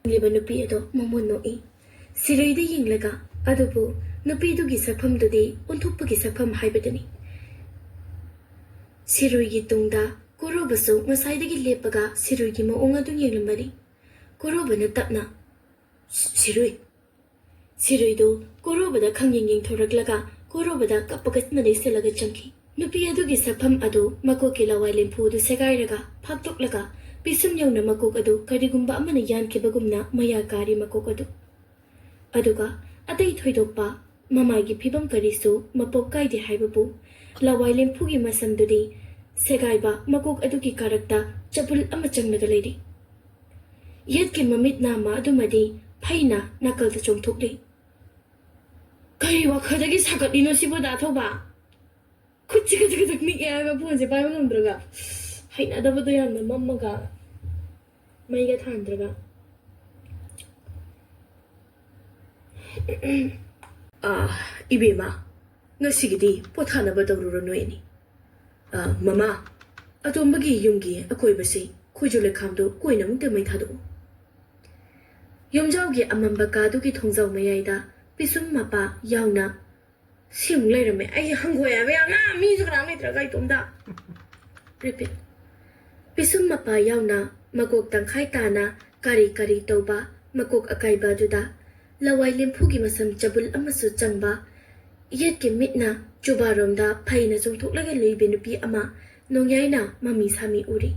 Liba nupi ado mamon no e. Sirui de yinglaga adubu nupi dugi sakpham dudi unthuppagi sakpham haibadani. Sirui gi tungda korobasu ngasai lepaga sirui gi maong adu yenglambani. Korobana tapna Sirui. Sirui do korobada khangyeng thoraklaga korobada kapagatna selaga changki. Nupi adugi sakpham adu makoki lawai lempu du segairaga phaktoklaga pisum yauna makok adu karigumba amana yankibagumna maya kari makok adu. Aduga atai thoidokpa mamagi phibam karisu mapok kaide haibabu lawai lempugi masamdudi segaiba makok adugi karakta chapul ama changnaga leiri. Yetki mamit nama adumadi phaina nakalta chongthokli. Kari wakhadagi sagatino siboda thoba. Kuchika mi ya phone se pai ngamdraga. Haina dabado yamna mammaga maiga thandraga. Ibema ngasigidi pothanaba tawrurano eni. Mama atombagi yumgi akoibasi khojule khamdo koina mukta mai thado. Yomjaugi amamba kadugi thongjaw mayaida pisum mapa yauna sim leirame ai hangoya be nga mi jukra mai tragai tomda. Repeat. Pisum mapa yauna makok tangkhai tana kari tawba makok akaiba juda lawai lempugi masam chabul amasu changba yetke mitna chubaromda phaina chungthoklaga leibe nupi ama nongyaina mami sami uri.